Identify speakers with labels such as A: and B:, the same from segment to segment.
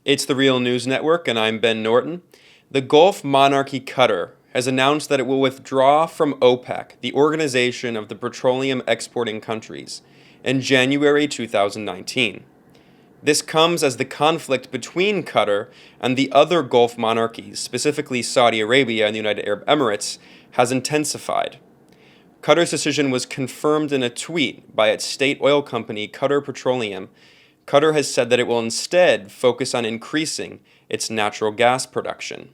A: It's the Real News Network, and I'm Ben Norton. The Gulf monarchy Qatar has announced that it will withdraw from OPEC, the Organization of the Petroleum Exporting Countries, in January 2019. This comes as the conflict between Qatar and the other Gulf monarchies, specifically Saudi Arabia and the United Arab Emirates, has intensified. Qatar's decision was confirmed in a tweet by its state oil company, Qatar Petroleum. Qatar has said that it will instead focus on increasing its natural gas production.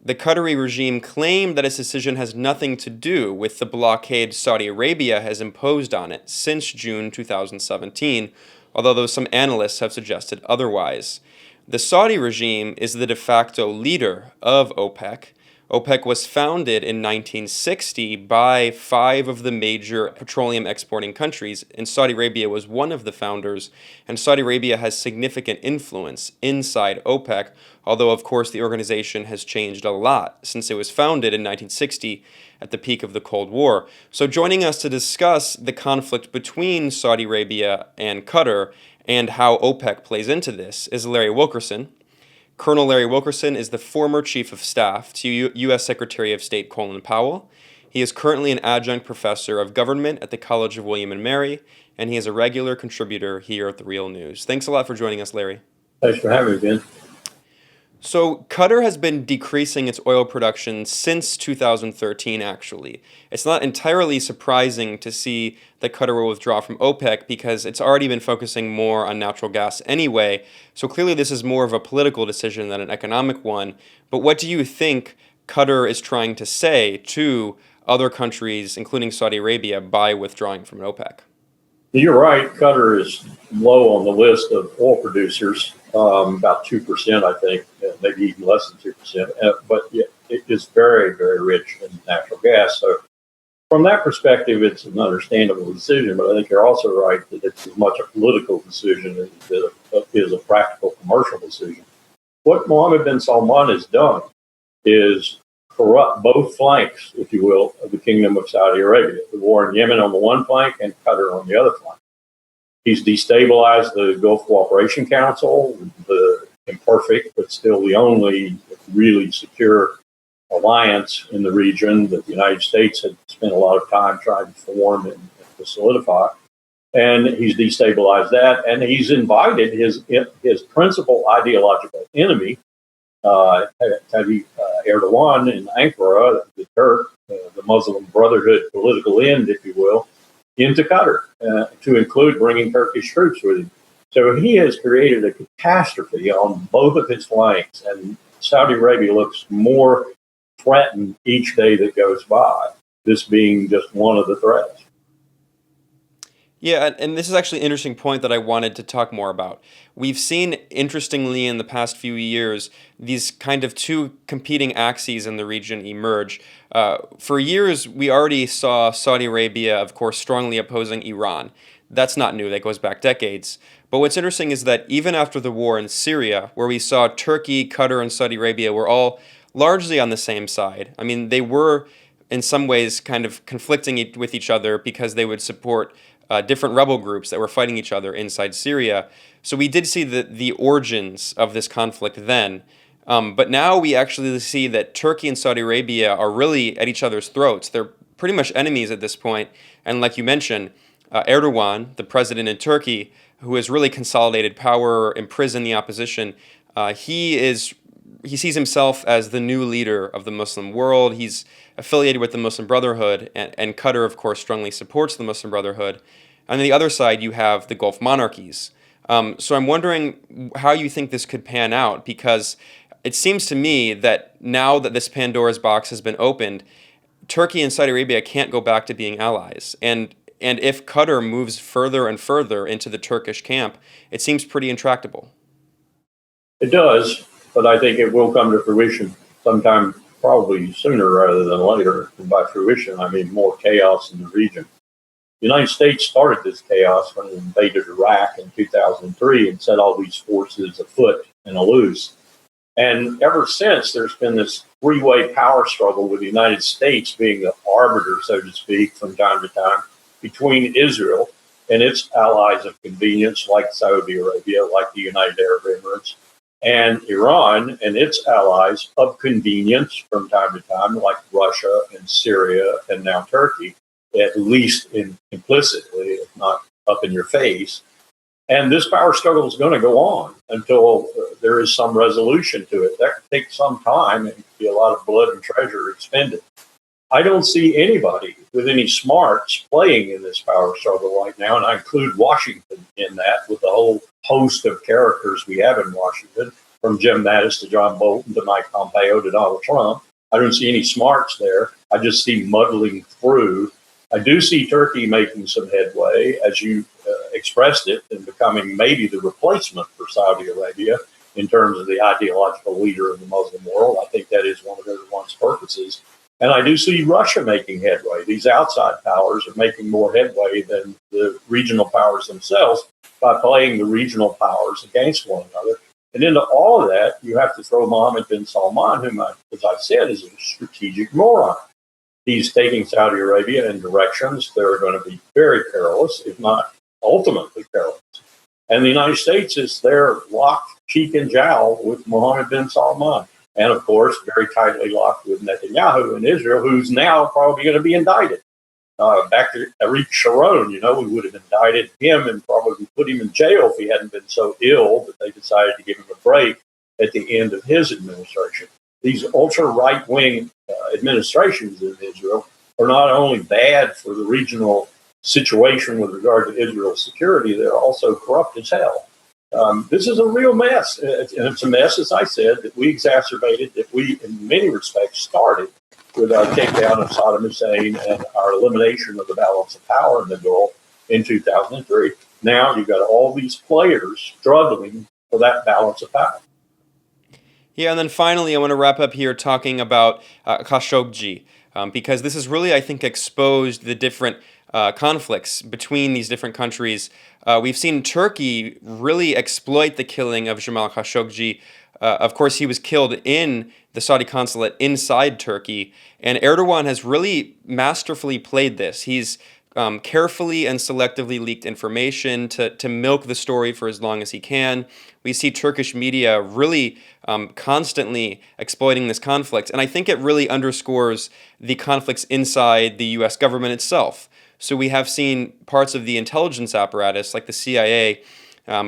A: The Qatari regime claimed that its decision has nothing to do with the blockade Saudi Arabia has imposed on it since June 2017, although some analysts have suggested otherwise. The Saudi regime is the de facto leader of OPEC. OPEC was founded in 1960 by 5 of the major petroleum exporting countries, and Saudi Arabia was one of the founders, and Saudi Arabia has significant influence inside OPEC, although of course the organization has changed a lot since it was founded in 1960 at the peak of the Cold War. So joining us to discuss the conflict between Saudi Arabia and Qatar and how OPEC plays into this is Larry Wilkerson. Colonel Larry Wilkerson is the former Chief of Staff to U.S. Secretary of State Colin Powell. He is currently an adjunct professor of government at the College of William and Mary, and he is a regular contributor here at The Real News. Thanks a lot for joining us, Larry.
B: Thanks for having me, Ben.
A: So Qatar has been decreasing its oil production since 2013, actually. It's not entirely surprising to see that Qatar will withdraw from OPEC because it's already been focusing more on natural gas anyway. So clearly this is more of a political decision than an economic one. But what do you think Qatar is trying to say to other countries, including Saudi Arabia, by withdrawing from OPEC?
B: You're right. Qatar is low on the list of oil producers, about 2%, I think, maybe even less than 2%. But yeah, it is very, very rich in natural gas. So from that perspective, it's an understandable decision. But I think you're also right that it's as much a political decision as it is a practical commercial decision. What Mohammed bin Salman has done is corrupt both flanks, if you will, of the Kingdom of Saudi Arabia. The war in Yemen on the one flank and Qatar on the other flank. He's destabilized the Gulf Cooperation Council, the imperfect but still the only really secure alliance in the region that the United States had spent a lot of time trying to form and to solidify. And he's destabilized that, and he's invited his principal ideological enemy, Erdogan in Ankara, the Turk, the Muslim Brotherhood political end, if you will, into Qatar, to include bringing Turkish troops with him. So he has created a catastrophe on both of his flanks, and Saudi Arabia looks more threatened each day that goes by, this being just one of the threats.
A: Yeah, and this is actually an interesting point that I wanted to talk more about. We've seen, interestingly, in the past few years, these kind of two competing axes in the region emerge. For years, we already saw Saudi Arabia, of course, strongly opposing Iran. That's not new, that goes back decades. But what's interesting is that even after the war in Syria, where we saw Turkey, Qatar, and Saudi Arabia were all largely on the same side. I mean, they were, in some ways, kind of conflicting with each other because they would support different rebel groups that were fighting each other inside Syria. So we did see the origins of this conflict then. But now we actually see that Turkey and Saudi Arabia are really at each other's throats. They're pretty much enemies at this point. And like you mentioned, Erdogan, the president in Turkey, who has really consolidated power, imprisoned the opposition, he sees himself as the new leader of the Muslim world. He's affiliated with the Muslim Brotherhood, and Qatar, of course, strongly supports the Muslim Brotherhood. And on the other side, you have the Gulf monarchies. So I'm wondering how you think this could pan out, because it seems to me that now that this Pandora's box has been opened, Turkey and Saudi Arabia can't go back to being allies. And if Qatar moves further and further into the Turkish camp, it seems pretty intractable.
B: It does, but I think it will come to fruition sometime probably sooner rather than later. And by fruition, I mean more chaos in the region. The United States started this chaos when it invaded Iraq in 2003 and set all these forces afoot and aloose. And ever since, there's been this three-way power struggle with the United States being the arbiter, so to speak, from time to time, between Israel and its allies of convenience like Saudi Arabia, like the United Arab Emirates, and Iran and its allies of convenience from time to time, like Russia and Syria and now Turkey, at least implicitly, if not up in your face. And this power struggle is going to go on until there is some resolution to it. That could take some time and be a lot of blood and treasure expended. I don't see anybody with any smarts playing in this power struggle right now, and I include Washington in that with the whole host of characters we have in Washington, from Jim Mattis to John Bolton to Mike Pompeo to Donald Trump. I don't see any smarts there. I just see muddling through. I do see Turkey making some headway, as you expressed it, in becoming maybe the replacement for Saudi Arabia in terms of the ideological leader of the Muslim world. I think that is one of everyone's purposes. And I do see Russia making headway. These outside powers are making more headway than the regional powers themselves by playing the regional powers against one another. And into all of that, you have to throw Mohammed bin Salman, whom, as I said, is a strategic moron. He's taking Saudi Arabia in directions that are going to be very perilous, if not ultimately perilous. And the United States is there locked cheek and jowl with Mohammed bin Salman. And, of course, very tightly locked with Netanyahu in Israel, who's now probably going to be indicted. Back to Ariel Sharon, we would have indicted him and probably put him in jail if he hadn't been so ill that they decided to give him a break at the end of his administration. These ultra-right-wing administrations in Israel are not only bad for the regional situation with regard to Israel's security, they're also corrupt as hell. This is a real mess, and it's a mess, as I said, that we exacerbated, that we, in many respects, started with our takedown of Saddam Hussein and our elimination of the balance of power in the Gulf in 2003. Now you've got all these players struggling for that balance of power.
A: Yeah, and then finally, I want to wrap up here talking about Khashoggi, because this has really, I think, exposed the different conflicts between these different countries. We've seen Turkey really exploit the killing of Jamal Khashoggi. Of course, he was killed in the Saudi consulate inside Turkey, and Erdogan has really masterfully played this. He's carefully and selectively leaked information to milk the story for as long as he can. We see Turkish media really constantly exploiting this conflict, and I think it really underscores the conflicts inside the U.S. government itself. So we have seen parts of the intelligence apparatus, like the CIA.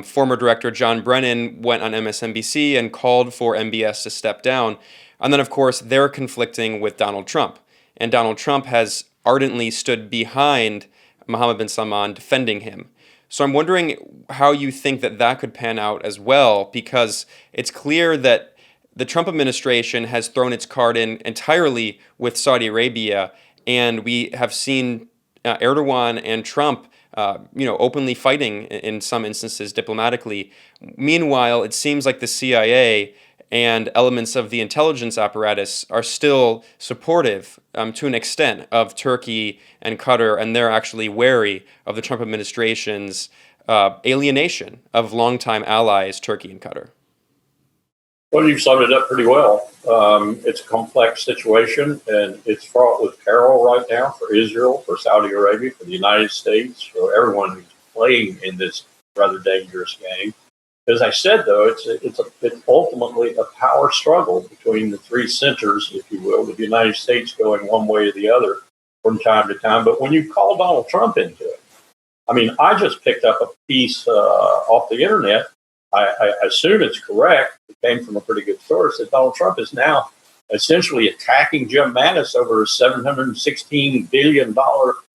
A: Former director John Brennan went on MSNBC and called for MBS to step down. And then, of course, they're conflicting with Donald Trump. And Donald Trump has ardently stood behind Mohammed bin Salman, defending him. So I'm wondering how you think that could pan out as well, because it's clear that the Trump administration has thrown its card in entirely with Saudi Arabia, and we have seen Erdogan and Trump openly fighting in some instances diplomatically. Meanwhile, it seems like the CIA and elements of the intelligence apparatus are still supportive to an extent of Turkey and Qatar, and they're actually wary of the Trump administration's alienation of longtime allies, Turkey and Qatar.
B: Well, you've summed it up pretty well. It's a complex situation, and it's fraught with peril right now for Israel, for Saudi Arabia, for the United States, for everyone who's playing in this rather dangerous game. As I said, though, it's ultimately a power struggle between the three centers, if you will, with the United States going one way or the other from time to time. But when you call Donald Trump into it, I just picked up a piece off the internet. I assume it's correct. It came from a pretty good source that Donald Trump is now essentially attacking Jim Mattis over a $716 billion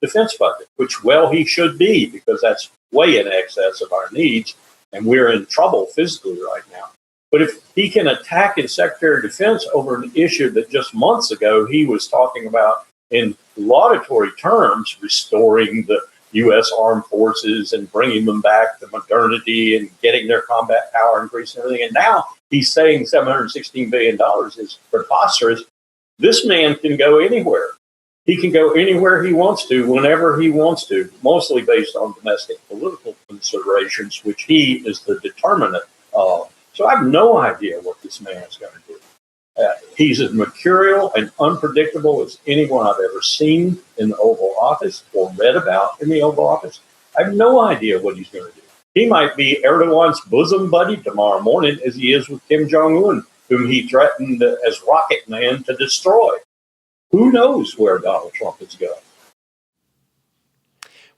B: defense budget, which, he should be, because that's way in excess of our needs, and we're in trouble physically right now. But if he can attack his Secretary of Defense over an issue that just months ago he was talking about in laudatory terms, restoring the U.S. armed forces and bringing them back to modernity and getting their combat power increased and everything. And now he's saying $716 billion is preposterous. This man can go anywhere. He can go anywhere he wants to, whenever he wants to, mostly based on domestic political considerations, which he is the determinant of. So I have no idea what this man is going to do. He's as mercurial and unpredictable as anyone I've ever seen in the Oval Office or read about in the Oval Office. I have no idea what he's going to do. He might be Erdogan's bosom buddy tomorrow morning, as he is with Kim Jong-un, whom he threatened as Rocket Man to destroy. Who knows where Donald Trump is going?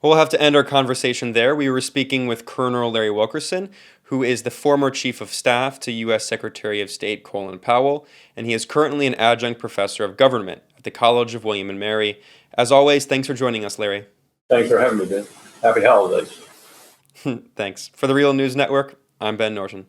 A: We'll have to end our conversation there. We were speaking with Colonel Larry Wilkerson, who is the former Chief of Staff to U.S. Secretary of State Colin Powell, and he is currently an adjunct professor of government at the College of William and Mary. As always, thanks for joining us, Larry.
B: Thanks for having me, Ben. Happy holidays.
A: Thanks. For the Real News Network, I'm Ben Norton.